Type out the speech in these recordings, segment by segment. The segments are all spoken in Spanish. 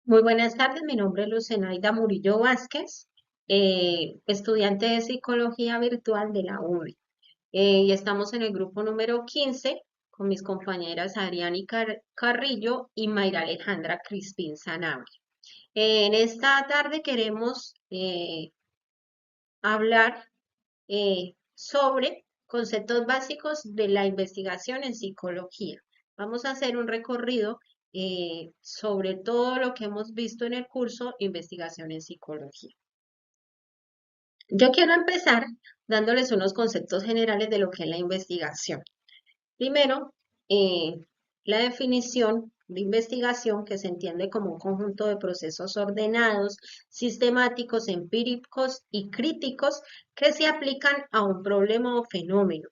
Muy buenas tardes, mi nombre es Lucenaida Murillo Vázquez, estudiante de Psicología Virtual de la UBI. Y estamos en el grupo número 15 con mis compañeras Adriani Carrillo y Mayra Alejandra Crispín Sanabria. En esta tarde queremos hablar sobre conceptos básicos de la investigación en psicología. Vamos a hacer un recorrido sobre todo lo que hemos visto en el curso Investigación en Psicología. Yo quiero empezar dándoles unos conceptos generales de lo que es la investigación. Primero, la definición de investigación, que se entiende como un conjunto de procesos ordenados, sistemáticos, empíricos y críticos que se aplican a un problema o fenómeno,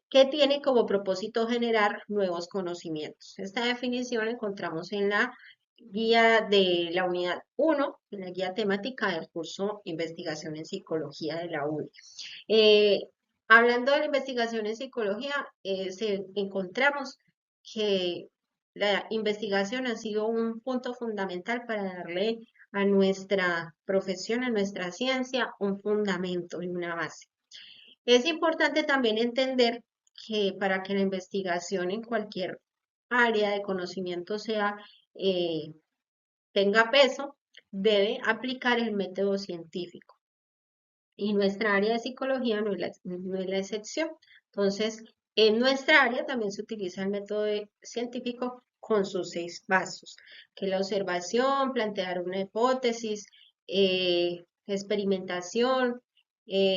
que tiene como propósito generar nuevos conocimientos. Esta definición la encontramos en la guía de la unidad 1, en la guía temática del curso Investigación en Psicología de la UNI. Eh, Hablando de la investigación en psicología, encontramos que la investigación ha sido un punto fundamental para darle a nuestra profesión, a nuestra ciencia, un fundamento y una base. Es importante también entender que para que la investigación en cualquier área de conocimiento eh, tenga peso, debe aplicar el método científico. Y nuestra área de psicología no es la excepción. Entonces, en nuestra área también se utiliza el método científico con sus 6 pasos, que es la observación, plantear una hipótesis, experimentación,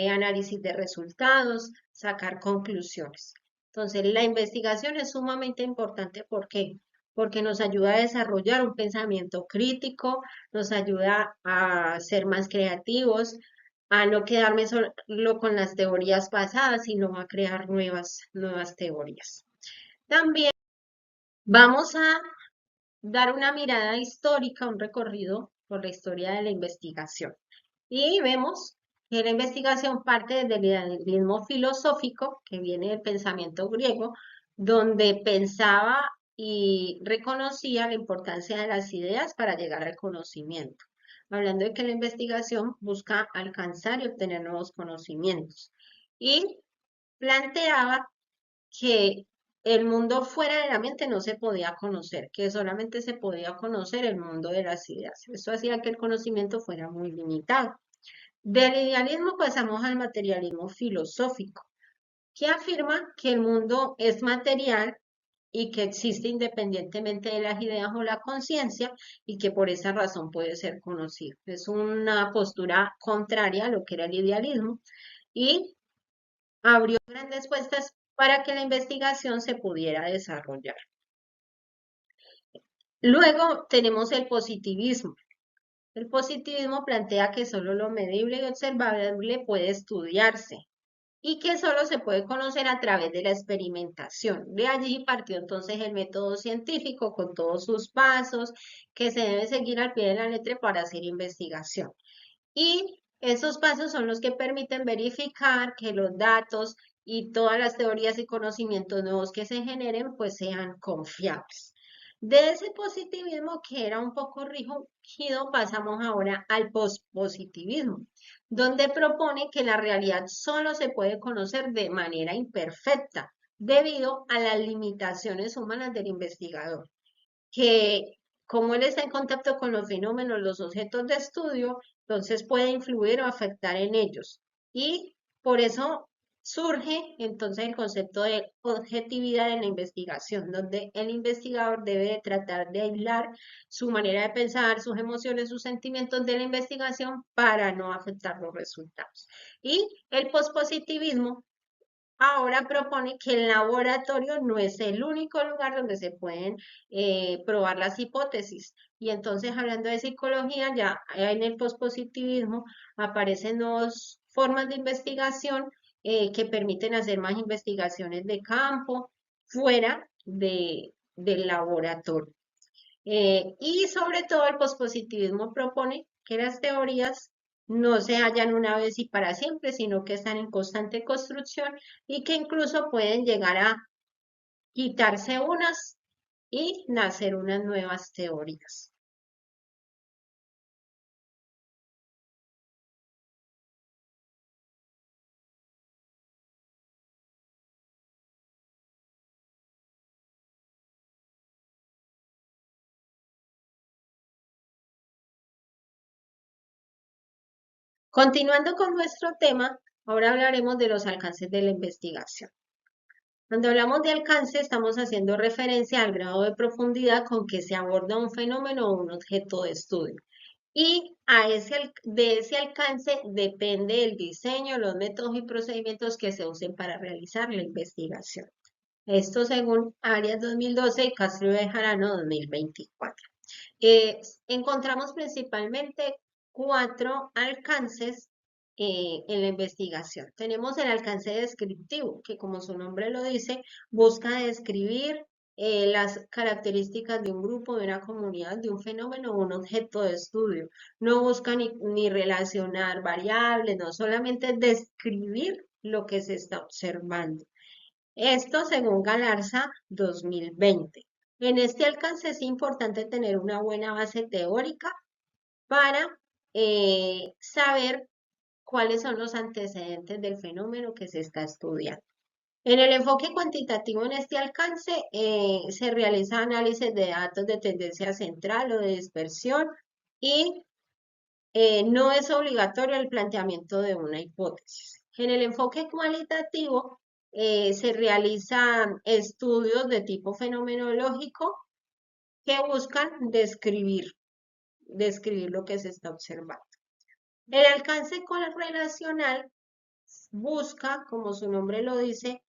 análisis de resultados, sacar conclusiones. Entonces, la investigación es sumamente importante. ¿Por qué? Porque nos ayuda a desarrollar un pensamiento crítico, nos ayuda a ser más creativos, a no quedarme solo con las teorías pasadas, sino a crear nuevas teorías. También vamos a dar una mirada histórica, un recorrido por la historia de la investigación. Y vemos que la investigación parte del idealismo filosófico, que viene del pensamiento griego, donde pensaba y reconocía la importancia de las ideas para llegar al conocimiento. Hablando de que la investigación busca alcanzar y obtener nuevos conocimientos. Y planteaba que el mundo fuera de la mente no se podía conocer, que solamente se podía conocer el mundo de las ideas. Eso hacía que el conocimiento fuera muy limitado. Del idealismo pasamos al materialismo filosófico, que afirma que el mundo es material y que existe independientemente de las ideas o la conciencia y que por esa razón puede ser conocido. Es una postura contraria a lo que era el idealismo y abrió grandes puertas para que la investigación se pudiera desarrollar. Luego tenemos el positivismo. El positivismo plantea que solo lo medible y observable puede estudiarse y que solo se puede conocer a través de la experimentación. De allí partió entonces el método científico con todos sus pasos que se debe seguir al pie de la letra para hacer investigación. Y esos pasos son los que permiten verificar que los datos y todas las teorías y conocimientos nuevos que se generen pues sean confiables. De ese positivismo que era un poco rígido, pasamos ahora al pospositivismo, donde propone que la realidad solo se puede conocer de manera imperfecta, debido a las limitaciones humanas del investigador, que como él está en contacto con los fenómenos, los objetos de estudio, entonces puede influir o afectar en ellos. Y por eso surge entonces el concepto de objetividad en la investigación, donde el investigador debe tratar de aislar su manera de pensar, sus emociones, sus sentimientos de la investigación para no afectar los resultados. Y el pospositivismo ahora propone que el laboratorio no es el único lugar donde se pueden probar las hipótesis. Y entonces, hablando de psicología, ya en el pospositivismo aparecen dos formas de investigación que permiten hacer más investigaciones de campo fuera del laboratorio. Y sobre todo el pospositivismo propone que las teorías no se hallan una vez y para siempre, sino que están en constante construcción y que incluso pueden llegar a quitarse unas y nacer unas nuevas teorías. Continuando con nuestro tema, ahora hablaremos de los alcances de la investigación. Cuando hablamos de alcance, estamos haciendo referencia al grado de profundidad con que se aborda un fenómeno o un objeto de estudio. Y de ese alcance depende el diseño, los métodos y procedimientos que se usen para realizar la investigación. Esto según Arias 2012 y Castro de Jarano 2024. Encontramos principalmente cuatro alcances en la investigación. Tenemos el alcance descriptivo, que como su nombre lo dice, busca describir las características de un grupo, de una comunidad, de un fenómeno o un objeto de estudio. No busca ni relacionar variables, no solamente describir lo que se está observando. Esto según Galarza 2020. En este alcance es importante tener una buena base teórica para saber cuáles son los antecedentes del fenómeno que se está estudiando. En el enfoque cuantitativo en este alcance se realiza análisis de datos de tendencia central o de dispersión y no es obligatorio el planteamiento de una hipótesis. En el enfoque cualitativo se realizan estudios de tipo fenomenológico que buscan describir lo que se está observando. El alcance relacional busca, como su nombre lo dice,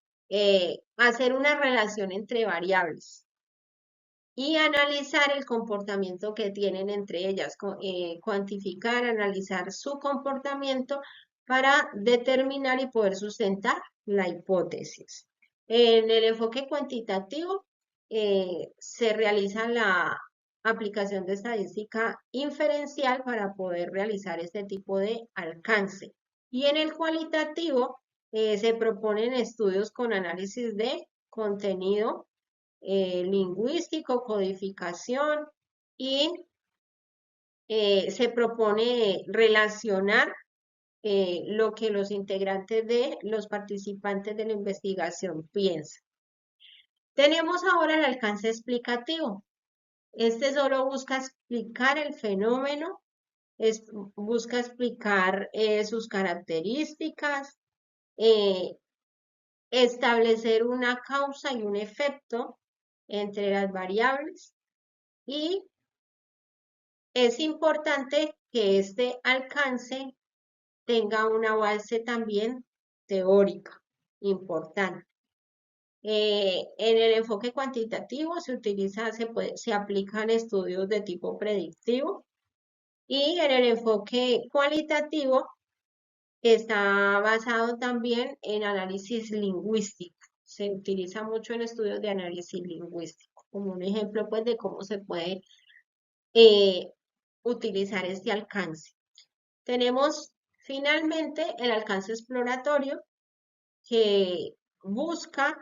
hacer una relación entre variables y analizar el comportamiento que tienen entre ellas, cuantificar, analizar su comportamiento para determinar y poder sustentar la hipótesis. En el enfoque cuantitativo se realiza la aplicación de estadística inferencial para poder realizar este tipo de alcance. Y en el cualitativo se proponen estudios con análisis de contenido lingüístico, codificación y se propone relacionar lo que los integrantes de los participantes de la investigación piensan. Tenemos ahora el alcance explicativo. Este solo busca explicar el fenómeno, busca explicar sus características, eh, establecer una causa y un efecto entre las variables y es importante que este alcance tenga una base también teórica importante. En el enfoque cuantitativo se aplican estudios de tipo predictivo y en el enfoque cualitativo está basado también en análisis lingüístico. Se utiliza mucho en estudios de análisis lingüístico, como un ejemplo pues de cómo se puede eh, utilizar este alcance. Tenemos finalmente el alcance exploratorio que busca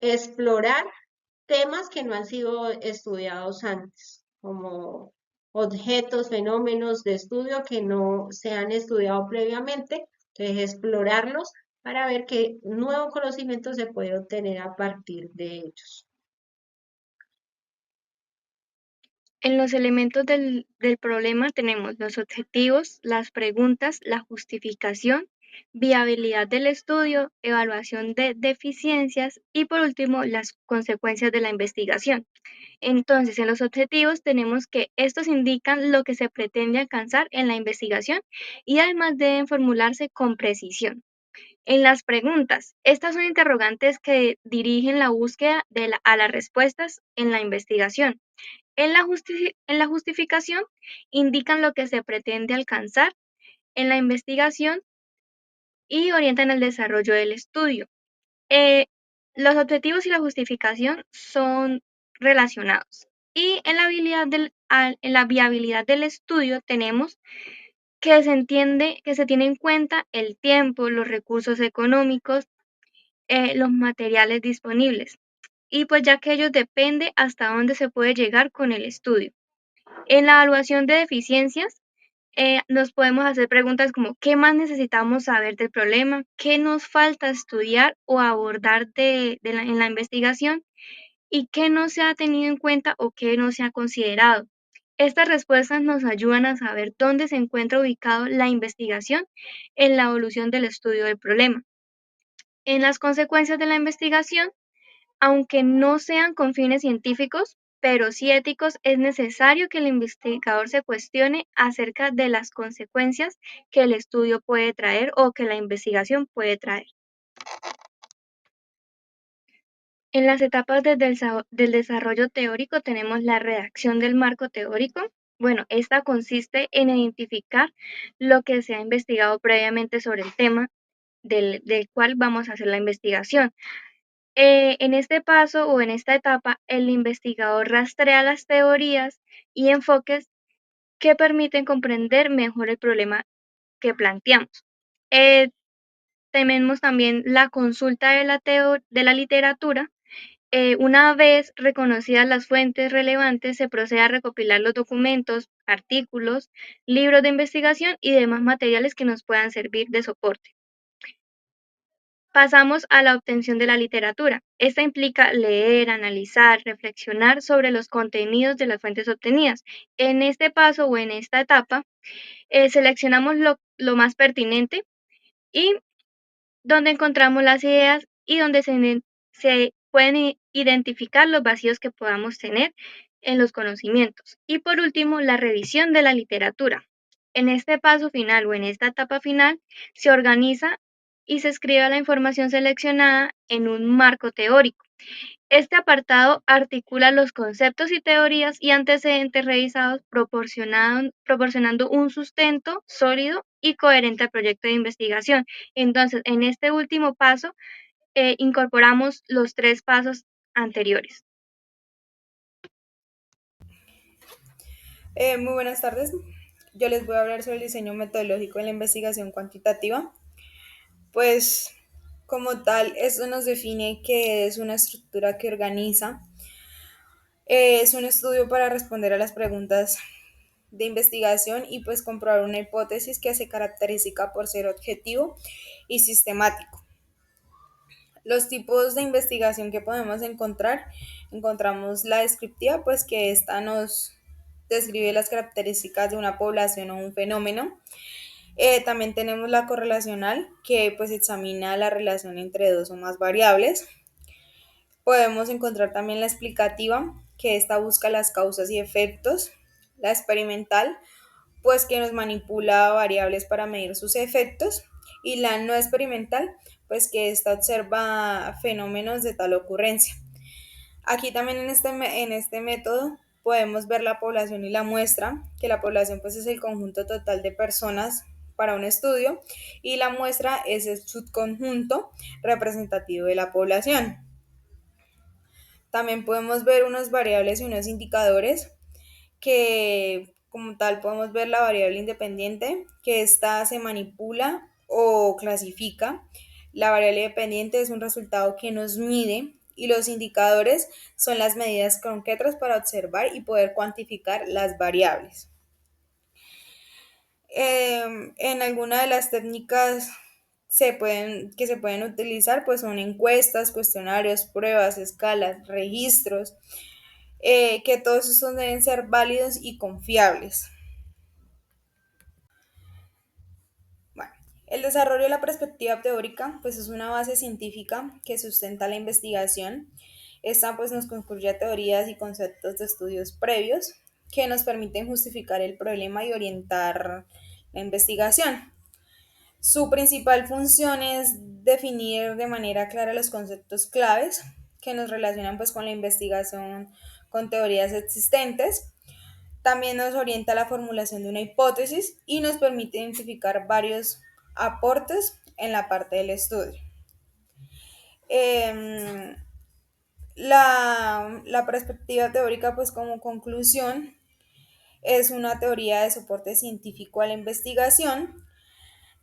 explorar temas que no han sido estudiados antes, como objetos, fenómenos de estudio que no se han estudiado previamente, entonces explorarlos para ver qué nuevo conocimiento se puede obtener a partir de ellos. En los elementos del problema tenemos los objetivos, las preguntas, la justificación, viabilidad del estudio, evaluación de deficiencias y por último las consecuencias de la investigación. Entonces, en los objetivos tenemos que estos indican lo que se pretende alcanzar en la investigación y además deben formularse con precisión. En las preguntas, estas son interrogantes que dirigen la búsqueda a las respuestas en la investigación. En la justificación indican lo que se pretende alcanzar en la investigación y orientan el desarrollo del estudio. Eh, los objetivos y la justificación son relacionados. Y en la viabilidad del estudio tenemos que se tiene en cuenta el tiempo, los recursos económicos, los materiales disponibles. Y pues ya que ello depende hasta dónde se puede llegar con el estudio. En la evaluación de deficiencias, nos podemos hacer preguntas como ¿qué más necesitamos saber del problema? ¿Qué nos falta estudiar o abordar en la investigación? ¿Y qué no se ha tenido en cuenta o qué no se ha considerado? Estas respuestas nos ayudan a saber dónde se encuentra ubicado la investigación en la evolución del estudio del problema. En las consecuencias de la investigación, aunque no sean con fines científicos, pero sí éticos, es necesario que el investigador se cuestione acerca de las consecuencias que el estudio puede traer o que la investigación puede traer. En las etapas del desarrollo teórico tenemos la redacción del marco teórico. Bueno, esta consiste en identificar lo que se ha investigado previamente sobre el tema del cual vamos a hacer la investigación. En este paso o en esta etapa, el investigador rastrea las teorías y enfoques que permiten comprender mejor el problema que planteamos. Tenemos también la consulta de la literatura. Una vez reconocidas las fuentes relevantes, se procede a recopilar los documentos, artículos, libros de investigación y demás materiales que nos puedan servir de soporte. Pasamos a la obtención de la literatura. Esta implica leer, analizar, reflexionar sobre los contenidos de las fuentes obtenidas. En este paso o en esta etapa, seleccionamos lo más pertinente y donde encontramos las ideas y donde se pueden identificar los vacíos que podamos tener en los conocimientos. Y por último, la revisión de la literatura. En este paso final o en esta etapa final se organiza y se escribe la información seleccionada en un marco teórico. Este apartado articula los conceptos y teorías y antecedentes revisados, proporcionando un sustento sólido y coherente al proyecto de investigación. Entonces, en este último paso, incorporamos los 3 pasos anteriores. Muy buenas tardes. Yo les voy a hablar sobre el diseño metodológico en la investigación cuantitativa. Pues, como tal, esto nos define que es una estructura que organiza. Es un estudio para responder a las preguntas de investigación y pues comprobar una hipótesis que se caracteriza por ser objetivo y sistemático. Los tipos de investigación que podemos encontramos la descriptiva, pues que esta nos describe las características de una población o un fenómeno. También tenemos la correlacional, que pues examina la relación entre dos o más variables. Podemos encontrar también la explicativa, que esta busca las causas y efectos. La experimental, pues que nos manipula variables para medir sus efectos. Y la no experimental, pues que esta observa fenómenos de tal ocurrencia. Aquí también en este método podemos ver la población y la muestra, que la población pues es el conjunto total de personas para un estudio y la muestra es el subconjunto representativo de la población. También podemos ver unas variables y unos indicadores que como tal podemos ver la variable independiente, que ésta se manipula o clasifica. La variable dependiente es un resultado que nos mide y los indicadores son las medidas concretas para observar y poder cuantificar las variables. En alguna de las técnicas que se pueden utilizar pues son encuestas, cuestionarios, pruebas, escalas, registros, que todos esos deben ser válidos y confiables. Bueno, el desarrollo de la perspectiva teórica pues es una base científica que sustenta la investigación. Esta pues nos concluye a teorías y conceptos de estudios previos que nos permiten justificar el problema y orientar la investigación. Su principal función es definir de manera clara los conceptos claves que nos relacionan pues con la investigación con teorías existentes. También nos orienta a la formulación de una hipótesis y nos permite identificar varios aportes en la parte del estudio. Em, la perspectiva teórica, pues como conclusión, es una teoría de soporte científico a la investigación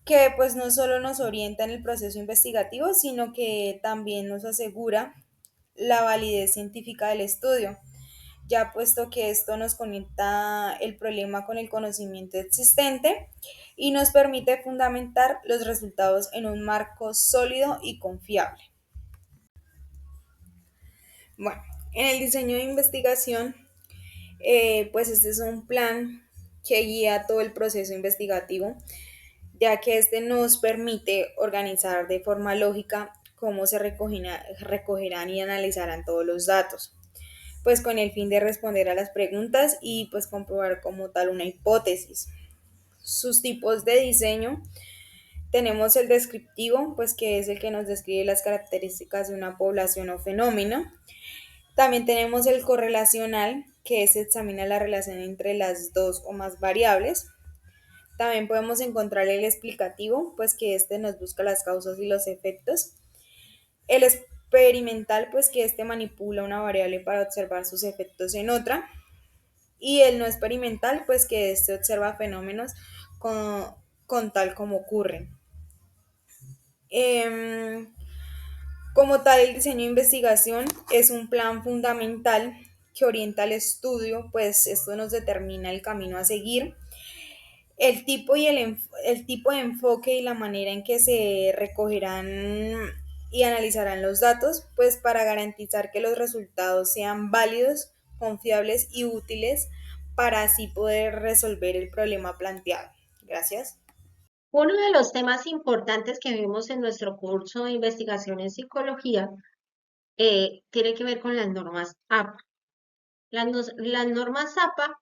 que pues no solo nos orienta en el proceso investigativo, sino que también nos asegura la validez científica del estudio, ya puesto que esto nos conecta el problema con el conocimiento existente y nos permite fundamentar los resultados en un marco sólido y confiable. Bueno, en el diseño de investigación Pues este es un plan que guía todo el proceso investigativo, ya que este nos permite organizar de forma lógica cómo se recogerán y analizarán todos los datos, pues con el fin de responder a las preguntas y pues comprobar como tal una hipótesis. Sus tipos de diseño: tenemos el descriptivo, pues que es el que nos describe las características de una población o fenómeno. También tenemos el correlacional, que se examina la relación entre las dos o más variables. También podemos encontrar el explicativo, pues que este nos busca las causas y los efectos. El experimental, pues que este manipula una variable para observar sus efectos en otra. Y el no experimental, pues que este observa fenómenos con, con tal como ocurren. Em, Como tal, el diseño de investigación es un plan fundamental que orienta el estudio, pues esto nos determina el camino a seguir, el tipo de enfoque y la manera en que se recogerán y analizarán los datos, pues para garantizar que los resultados sean válidos, confiables y útiles para así poder resolver el problema planteado. Gracias. Uno de los temas importantes que vimos en nuestro curso de investigación en psicología tiene que ver con las normas APA. Las normas APA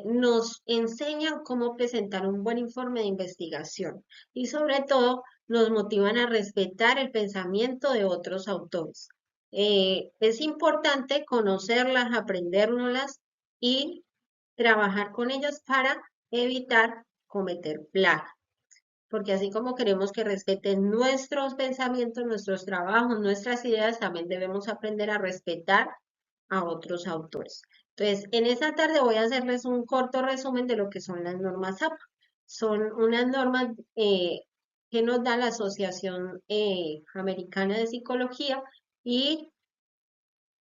nos enseñan cómo presentar un buen informe de investigación y sobre todo nos motivan a respetar el pensamiento de otros autores. Es importante conocerlas, aprendérnoslas y trabajar con ellas para evitar cometer plagio. Porque así como queremos que respeten nuestros pensamientos, nuestros trabajos, nuestras ideas, también debemos aprender a respetar a otros autores. Entonces, en esta tarde voy a hacerles un corto resumen de lo que son las normas APA. Son unas normas que nos da la Asociación Americana de Psicología y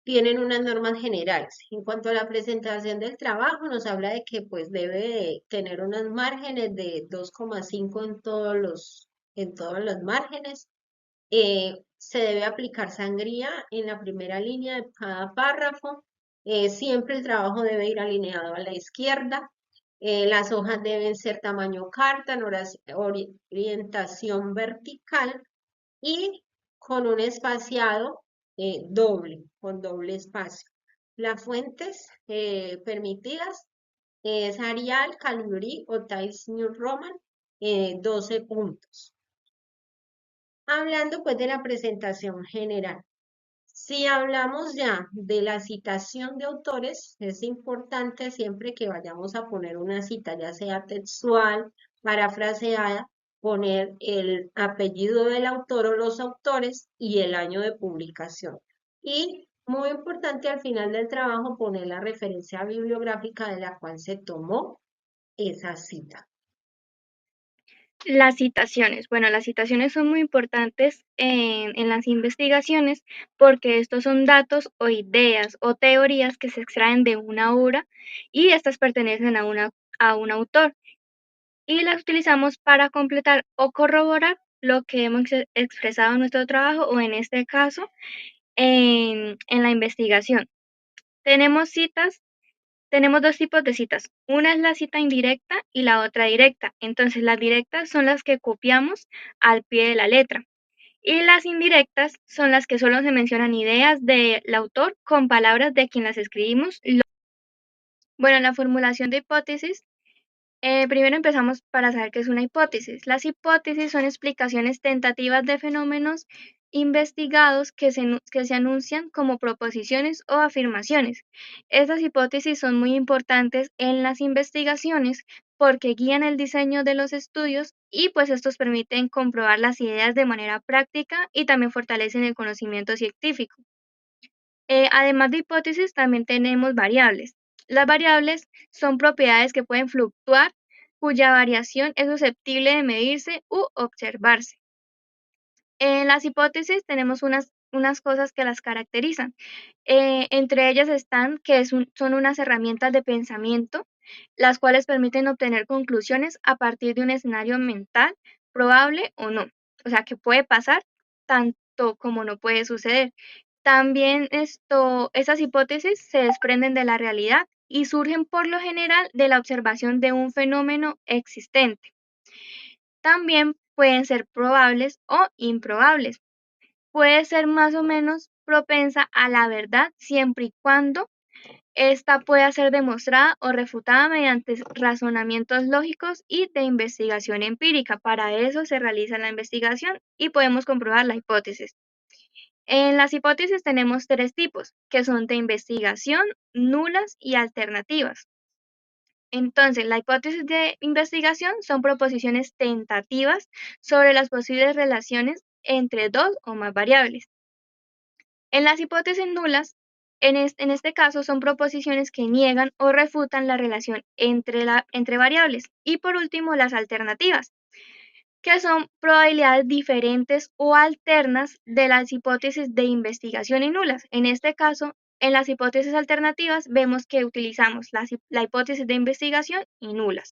tienen unas normas generales. En cuanto a la presentación del trabajo, nos habla de que pues debe tener unos márgenes de 2,5 en todos los márgenes. Se debe aplicar sangría en la primera línea de cada párrafo. Siempre el trabajo debe ir alineado a la izquierda. Las hojas deben ser tamaño carta, en orientación vertical y con un espaciado doble, con doble espacio. Las fuentes permitidas es Arial, Calibri o Times New Roman, 12 puntos. Hablando pues de la presentación general. Si hablamos ya de la citación de autores, es importante siempre que vayamos a poner una cita, ya sea textual, parafraseada, poner el apellido del autor o los autores y el año de publicación. Y muy importante al final del trabajo poner la referencia bibliográfica de la cual se tomó esa cita. Las citaciones. Bueno, las citaciones son muy importantes en las investigaciones porque estos son datos o ideas o teorías que se extraen de una obra y estas pertenecen a un autor y las utilizamos para completar o corroborar lo que hemos expresado en nuestro trabajo o en este caso en la investigación. Tenemos dos tipos de citas. Una es la cita indirecta y la otra directa. Entonces, las directas son las que copiamos al pie de la letra. Y las indirectas son las que solo se mencionan ideas del autor con palabras de quien las escribimos. Bueno, la formulación de hipótesis. Primero empezamos para saber qué es una hipótesis. Las hipótesis son explicaciones tentativas de fenómenos investigados que se anuncian como proposiciones o afirmaciones. Estas hipótesis son muy importantes en las investigaciones porque guían el diseño de los estudios y pues estos permiten comprobar las ideas de manera práctica y también fortalecen el conocimiento científico. Además de hipótesis, también tenemos variables. Las variables son propiedades que pueden fluctuar, cuya variación es susceptible de medirse u observarse. En las hipótesis tenemos unas cosas que las caracterizan. Entre ellas están que son unas herramientas de pensamiento, las cuales permiten obtener conclusiones a partir de un escenario mental, probable o no. O sea, que puede pasar tanto como no puede suceder. También esas hipótesis se desprenden de la realidad y surgen por lo general de la observación de un fenómeno existente. También pueden ser probables o improbables. Puede ser más o menos propensa a la verdad siempre y cuando esta pueda ser demostrada o refutada mediante razonamientos lógicos y de investigación empírica. Para eso se realiza la investigación y podemos comprobar la hipótesis. En las hipótesis tenemos tres tipos, que son de investigación, nulas y alternativas. Entonces, la hipótesis de investigación son proposiciones tentativas sobre las posibles relaciones entre dos o más variables. En las hipótesis nulas, en este caso son proposiciones que niegan o refutan la relación entre variables. Y por último, las alternativas, que son probabilidades diferentes o alternas de las hipótesis de investigación y nulas. En este caso, en las hipótesis alternativas vemos que utilizamos la hipótesis de investigación y nulas.